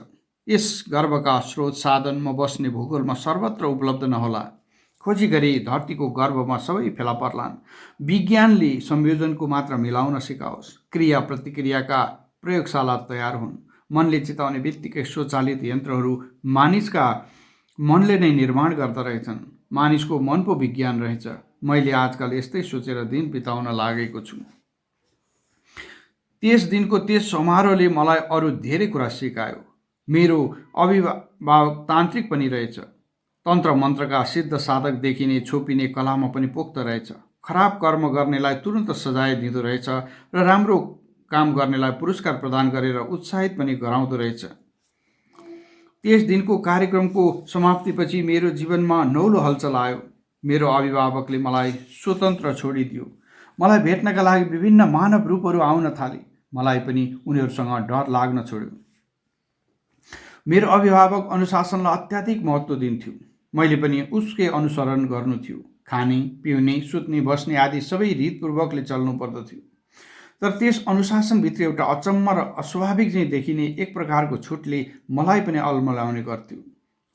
यस गर्भका स्रोत, साधन म बस्ने भूगोलमा सर्वत्र उपलब्ध नहोला। खोजी गरी धरतीको गर्भमा सबै फेला पर्लान्। विज्ञानले संयोजनको मात्रा मिलाउन सिकाओस्। क्रिया प्रतिक्रियाका प्रयोगशाला तयार हुन्। मनले चिताउने बित्तिकै स्वचालित यन्त्रहरू मानिसका मनले नै निर्माण गर्दा रहेछन्। मानिसको मन पो विज्ञान रहेछ। मैले आजकल यस्तै सोचेर दिन बिताउन लागेको छु। त्यस दिनको त्यस समारोहले मलाई अरू धेरै कुरा सिकायो। मेरो अभिभावक तान्त्रिक पनि रहेछ। तन्त्र मन्त्रका सिद्ध साधक देखिने छोपिने कलामा पनि पोख्त रहेछ। खराब कर्म गर्नेलाई तुरन्त सजाय दिँदो रहेछ र राम्रो काम गर्नेलाई पुरस्कार प्रदान गरेर उत्साहित पनि गराउँदो रहेछ। त्यस दिनको कार्यक्रमको समाप्तिपछि मेरो जीवनमा नौलो हलचल आयो। मेरो अभिभावकले मलाई स्वतन्त्र छोडिदियो। मलाई भेट्नका लागि विभिन्न मानव रूपहरू आउन थाले। मलाई पनि उनीहरूसँग डर लाग्न छोड्यो। मेरो अभिभावक अनुशासनलाई अत्याधिक महत्त्व दिन्थ्यो। मैले पनि उसकै अनुसरण गर्नु थियो। खाने, पिउने, सुत्ने, बस्ने आदि सबै रीतपूर्वकले चल्नु पर्दथ्यो। तर त्यस अनुशासनभित्र एउटा अचम्म र अस्वाभाविक चाहिँ देखिने एक प्रकारको छुटले मलाई पनि अल्मलाउने गर्थ्यो।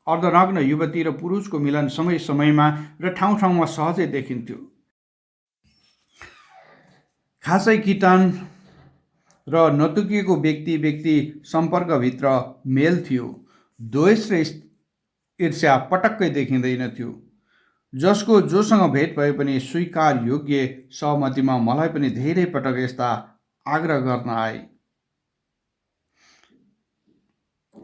अर्धनग्न युवती र पुरुषको मिलन समय समयमा र ठाउँ ठाउँमा सहजै देखिन्थ्यो। खासै किटान र नतुकिएको व्यक्ति सम्पर्कभित्र मेल थियो। द्वेष र ईर्ष्या पटक्कै देखिँदैन थियो। जसको जोसँग भेट भए पनि स्वीकार योग्य सहमतिमा मलाई पनि धेरै पटक यस्ता आग्रह गर्न आए।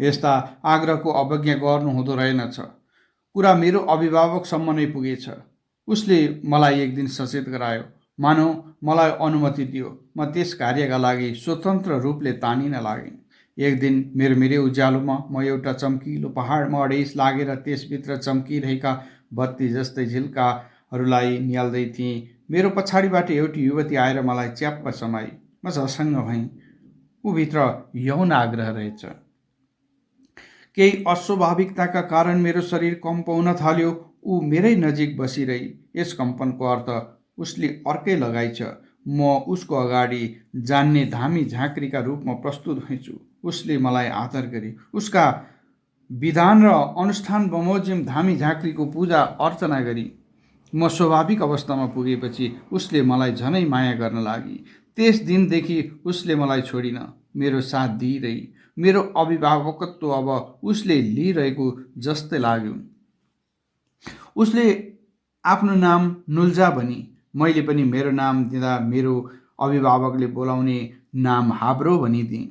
यस्ता आग्रहको अवज्ञा गर्नु हुँदो रहेनछ। कुरा मेरो अभिभावकसम्म नै पुगेछ। उसले मलाई एक दिन सचेत गरायो। मानौ मलाई अनुमति दियो। म त्यस कार्यका लागि स्वतन्त्र रूपले तानिन लागेँ। एक दिन मेरो उज्यालोमा म एउटा चम्किलो पहाडमा अडेस लागेर त्यसभित्र चम्किरहेका बत्ती जस्तै झिल्काहरूलाई निहाल्दै थिएँ। मेरो पछाडिबाट एउटी युवती आएर मलाई च्याप्प समाई। म झसङ्ग भएँ। ऊभित्र यौन आग्रह रहेछ। केही अस्वाभाविकताका कारण मेरो शरीर कम्पाउन थाल्यो। ऊ मेरै नजिक बसिरही। यस कम्पनको अर्थ उसले अर्कै लगाइ छ। म उसको अगाडि जान्ने धामी झाँक्रीका रूपमा प्रस्तुत हुन्छु। उसले मलाई आदर गरी उसका विधान र अनुष्ठान बमोजिम धामी झाँक्रीको पूजा अर्चना गरी म स्वाभाविक अवस्थामा पुगेपछि उसले मलाई झनै माया गर्न लागि। त्यस दिनदेखि उसले मलाई छोडिन, मेरो साथ दिइरही। मेरो अभिभावकत्व अब उसले लिइरहेको जस्तै लाग्यो। उसले आफ्नो नाम नुल्जा भनी, मैले पनि मेरो नाम दिँदा मेरो अभिभावकले बोलाउने नाम हाब्रो भनिदिएँ।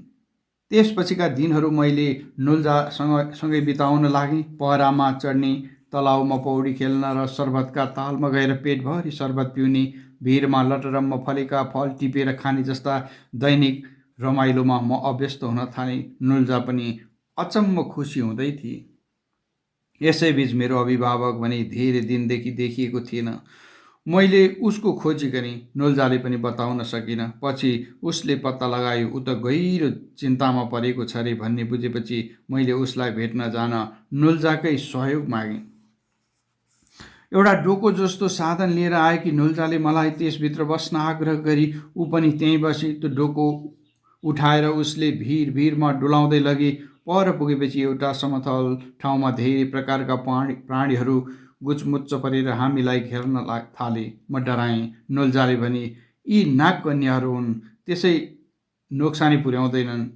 त्यसपछिका दिनहरू मैले नुल्जासँगै बिताउन लागेँ। पहरामा चढ्ने, तलाउमा पौडी खेल्न र शर्बतका तालमा गएर पेटभरि शर्बत पिउने, भिरमा लटरम्म फलेका फल टिपेर खाने जस्ता दैनिक रमाइलोमा म अभ्यस्त हुन थालेँ। नुल्जा पनि अचम्म खुसी हुँदै थिए। यसैबीच मेरो अभिभावक भने धेरै दिनदेखि देखिएको थिएन। मैले उसको खोजी गरेँ, नुल्जाले पनि बताउन सकिन। पछि उसले पत्ता लगायो ऊ त गहिरो चिन्तामा परेको छ रे भन्ने बुझेपछि मैले उसलाई भेट्न जान नुल्जाकै सहयोग मागेँ। एउटा डोको जस्तो साधन लिएर आएकी नुल्जाले मलाई त्यसभित्र बस्न आग्रह गरी ऊ पनि त्यहीँ बसी। त्यो डोको उठाएर उसले भिरमा डुलाउँदै लगे। पर पुगेपछि एउटा समतल ठाउँमा धेरै प्रकारका प्राणीहरू गुचमुच्च परेर हामीलाई घेर्न थाले। म डराएँ। नुल्जाले भने, यी नागकन्याहरू हुन्, त्यसै नोक्सानी पुर्याउँदैनन्।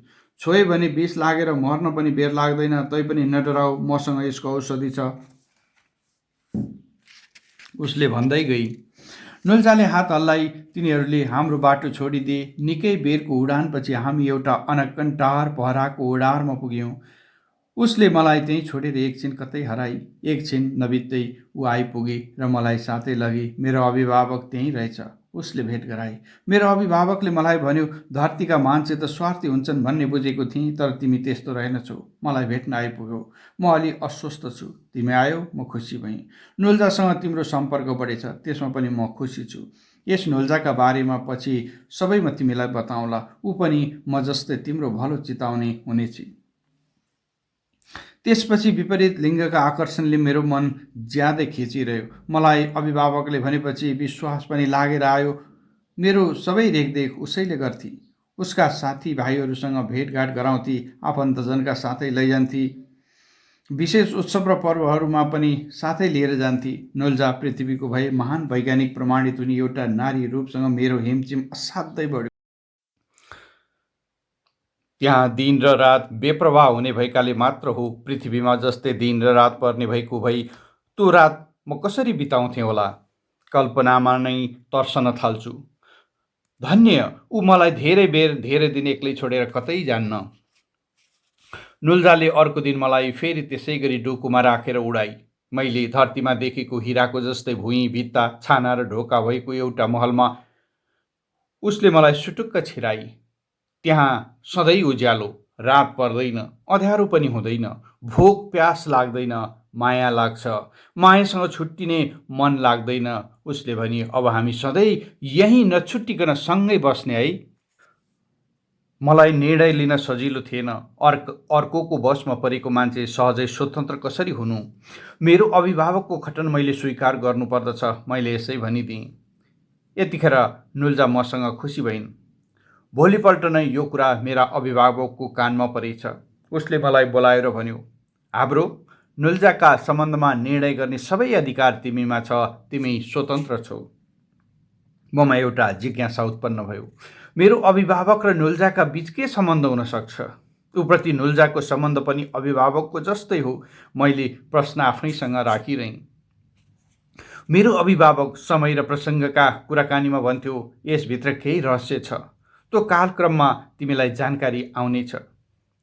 छोए भने विष लागेर मर्न पनि बेर लाग्दैन। तैपनि नडराऊ, मसँग यसको औषधि छ, उसले भन्दै गई। नुल्जाले हात हल्लाई। तिनीहरूले हाम्रो बाटो छोडिदिए। निकै बेरको उडानपछि हामी एउटा अनकन्टार पहराको ओडारमा पुग्यौँ। उसले मलाई त्यहीँ छोडेर एकछिन कतै हराई। एकछिन नबित्दै ऊ आइपुगे र मलाई साथै लगे। मेरो अभिभावक त्यहीँ रहेछ। उसले भेट गराए। मेरो अभिभावकले मलाई भन्यो, धरतीका मान्छे त स्वार्थी हुन्छन् भन्ने बुझेको थिएँ, तर तिमी त्यस्तो रहेनछौ। मलाई भेट्न आइपुग्यौ। म अलि अस्वस्थ छु। तिमी आयौ, म खुसी भएँ। नुल्जासँग तिम्रो सम्पर्क बढेछ, त्यसमा पनि म खुसी छु। यस नुल्जाका बारेमा पछि सबै म तिमीलाई बताउँला। ऊ पनि म जस्तै तिम्रो भलो चिताउने हुनेछ। त्यसपछि विपरीत लिङ्गका आकर्षणले मेरो मन ज्यादै खिचिरह्यो। मलाई अभिभावकले भनेपछि विश्वास पनि लागेर आयो। मेरो सबै रेखदेख उसैले गर्थे। उसका साथी भाइहरूसँग भेटघाट गराउँथे, आफन्तजनका साथै लैजान्थे। विशेष उत्सव र पर्वहरूमा पनि साथै लिएर जान्थे। नुल्जा पृथ्वीको भए महान वैज्ञानिक प्रमाणित हुने एउटा नारी रूपसँग मेरो हेमचिम असाध्यै बढ्यो। त्यहाँ दिन र रात बेप्रवाह हुने भएकाले मात्र हो। पृथ्वीमा जस्तै दिन र रात पर्ने भएको भई त्यो रात म कसरी बिताउँथेँ होला, कल्पनामा नै तर्सन थाल्छु। धन्य, ऊ मलाई धेरै बेर धेरै दिन एक्लै छोडेर कतै जान्न। नुल्जाले अर्को दिन मलाई फेरि त्यसै गरी डोकोमा राखेर उडाई। मैले धरतीमा देखेको हिराको जस्तै भुइँ, भित्ता, छाना र ढोका भएको एउटा महलमा उसले मलाई सुटुक्क छिराई। त्यहाँ सधैँ उज्यालो, रात पर्दैन, अँध्यारो पनि हुँदैन, भोक प्यास लाग्दैन, माया लाग्छ। मायासँग छुट्टिने मन लाग्दैन। उसले भनी, अब हामी सधैँ यहीँ नछुट्टिकन सँगै बस्ने है। मलाई निर्णय लिन सजिलो थिएन। अर्कोको बसमा परेको मान्छे सहजै स्वतन्त्र कसरी हुनु? मेरो अभिभावकको खटन मैले स्वीकार गर्नुपर्दछ, मैले यसै भनिदिएँ। यतिखेर नुल्जा मसँग खुसी भइन्। भोलिपल्ट नै यो कुरा मेरा अभिभावकको कानमा परेछ। उसले मलाई बोलाएर भन्यो, हाब्रो, नुल्जाका सम्बन्धमा निर्णय गर्ने सबै अधिकार तिमीमा छ, तिमी स्वतन्त्र छौ। ममा एउटा जिज्ञासा उत्पन्न भयो। मेरो अभिभावक र नुल्जाका बीच के सम्बन्ध हुन सक्छ? उप्रति नुल्जाको सम्बन्ध पनि अभिभावकको जस्तै हो। मैले प्रश्न आफैसँग राखिरहेँ। मेरो अभिभावक समय र प्रसङ्गका कुराकानीमा भन्थ्यो, यसभित्र केही रहस्य छ, त्यो कालक्रममा तिमीलाई जानकारी आउनेछ।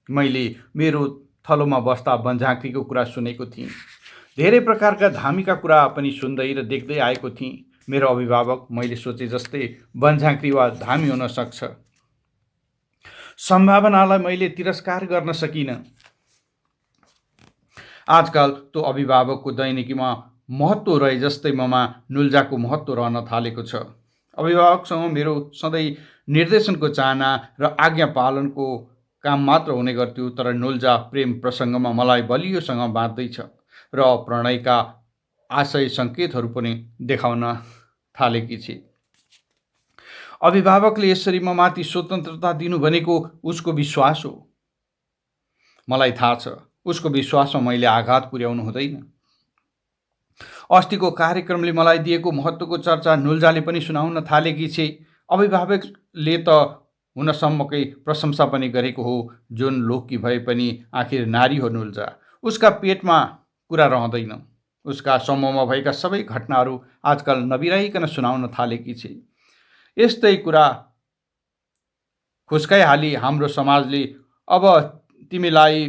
मैले मेरो थलोमा बस्दा वनझाँक्रीको कुरा सुनेको थिएँ। धेरै प्रकारका धामीका कुरा पनि सुन्दै र देख्दै आएको थिएँ। मेरो अभिभावक मैले सोचे जस्तै वनझाँक्री वा धामी हुन सक्छ। सम्भावनालाई मैले तिरस्कार गर्न सकिनँ। आजकल त्यो अभिभावकको दैनिकीमा महत्त्व रहे जस्तै ममा नुल्जाको महत्त्व रहन थालेको छ। अभिभावकसँग मेरो सधैँ निर्देशनको चाहना र आज्ञा पालनको काम मात्र हुने गर्थ्यो, तर नुल्जा प्रेम प्रसङ्गमा मलाई बलियोसँग बाँध्दैछ र प्रणयका आशय सङ्केतहरू पनि देखाउन थालेकी छे। अभिभावकले यसरी ममाथि स्वतन्त्रता दिनु भनेको उसको विश्वास हो। मलाई थाहा छ, उसको विश्वासमा मैले आघात पुर्याउनु हुँदैन। अस्तिको कार्यक्रमले मलाई दिएको महत्त्वको चर्चा नुल्जाले पनि सुनाउन थालेकी छे। ले त हुनसम्मकै प्रशंसा पनि गरेको हो, जुन लोकी भए पनि आखिर नारी हो नुल्जा। उसका पेटमा कुरा रहँदैन। उसका समूहमा भएका सबै घटनाहरू आजकल नबिराइकन सुनाउन थालेकी छे। यस्तै कुरा खुस्काइहाली हाम्रो समाजले अब तिमीलाई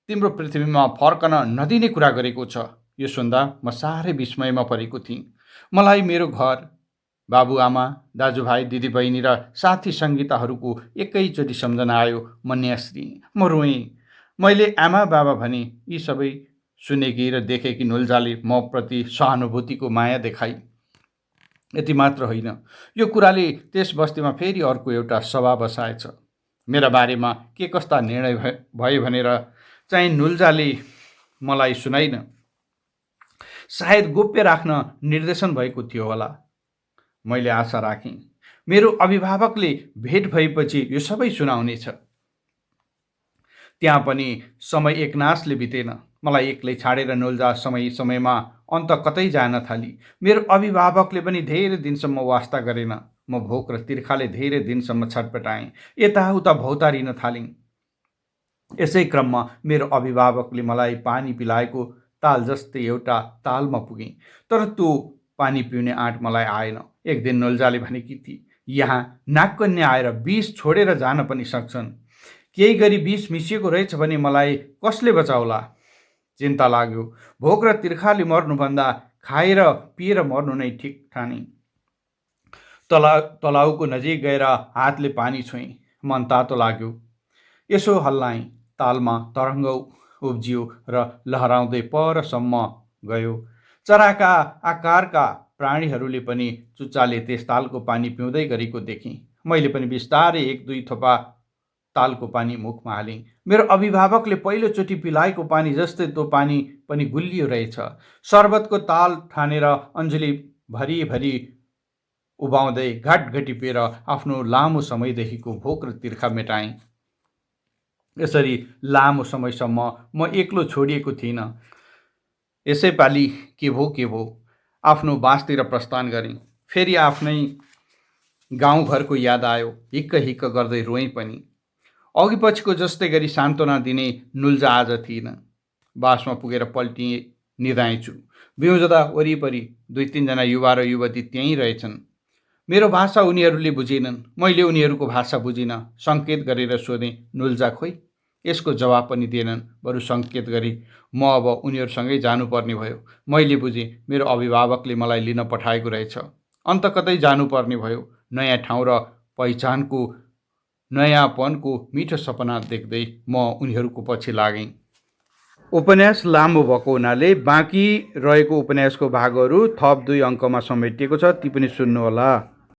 तिम्रो पृथ्वीमा फर्कन नदिने कुरा गरेको छ। यो सुन्दा म साह्रै विस्मयमा परेको थिएँ। मलाई मेरो घर, बाबुआमा, दाजुभाइ, दिदीबहिनी र साथी सङ्गीताहरूको एकैचोटि सम्झना आयो। म न्यास्रिएँ, म रोएँ। मैले आमा बाबा भने यी सबै सुनेकी र देखेकी नुल्जाले म प्रति सहानुभूतिको माया देखाई। यति मात्र होइन, यो कुराले त्यस बस्तीमा फेरि अर्को एउटा सभा बसाएछ। मेरा बारेमा के कस्ता निर्णय भयो भनेर चाहिँ नुल्जाले मलाई सुनाइन। सायद गोप्य राख्न निर्देशन भएको थियो होला। मैले आशा राखेँ मेरो अभिभावकले भेट भएपछि यो सबै सुनाउनेछ। त्यहाँ पनि समय एकनासले बितेन। मलाई एक्लै छाडेर नुल्जा समय समयमा अन्त कतै जान थाली। मेरो अभिभावकले पनि धेरै दिनसम्म वास्ता गरेन। म भोक र तिर्खाले धेरै दिनसम्म छटपटाएँ, यताउता भौतारिन थालेँ। यसै क्रममा मेरो अभिभावकले मलाई पानी पिलाएको ताल जस्तै एउटा तालमा पुगेँ, तर त्यो पानी पिउने आँट मलाई आएन। एक दिन नुल्जाले भनेकी थिए, यहाँ नागकन्या आएर विष छोडेर जान पनि सक्छन्। केही गरी विष मिसिएको रहेछ भने मलाई कसले बचाउला? चिन्ता लाग्यो। भोक र तिर्खाले मर्नुभन्दा खाएर पिएर मर्नु नै ठिक ठाने। तलाउको नजिक गएर हातले पानी छोएँ। मन तातो लाग्यो। यसो हल्लाएँ। तालमा तरङ्ग उब्जियो र लहराउँदै परसम्म गयो। चराका आकारका प्राणीहरूले पनि चुच्चाले त्यस तालको पानी पिउँदै गरेको देखेँ। मैले पनि बिस्तारै एक दुई थोपा तालको पानी मुखमा हालेँ। मेरो अभिभावकले पहिलोचोटि पिलाएको पानी जस्तै त्यो पानी पनि गुलियो रहेछ। शरबतको ताल ठानेर अञ्जुली भरी उभाउँदै घटघटी पिएर आफ्नो लामो समयदेखिको भोक र तिर्खा मेटाएँ। यसरी लामो समयसम्म म एक्लो छोडिएको थिइनँ। यसैपालि के भो आफ्नो बासतिर प्रस्थान गरेँ। फेरि आफ्नै गाउँघरको याद आयो। हिक्क हिक्क गर्दै रोएँ पनि। अघि पछिको जस्तै गरी सान्त्वना दिने नुल्जा आज थिएन। बासमा पुगेर पल्टिएँ, निदाएँछु। बिउजदा वरिपरि 2-3 जना युवा र युवती त्यहीँ रहेछन्। मेरो भाषा उनीहरूले बुझेनन्। मैले उनीहरूको भाषा बुझिनँ। सङ्केत गरेर सोधेँ, नुल्जा खोइ? यसको जवाब पनि दिएनन्। बरु सङ्केत गरी म अब उनीहरूसँगै जानुपर्ने भयो। मैले बुझेँ, मेरो अभिभावकले मलाई लिन पठाएको रहेछ। अन्त कतै जानुपर्ने भयो। नयाँ ठाउँ र पहिचानको नयाँपनको मिठो सपना देख्दै म उनीहरूको पछि लागेँ। उपन्यास लामो भएको हुनाले बाँकी रहेको उपन्यासको भागहरू थप 2 अङ्कमा समेटिएको छ। ती पनि सुन्नुहोला।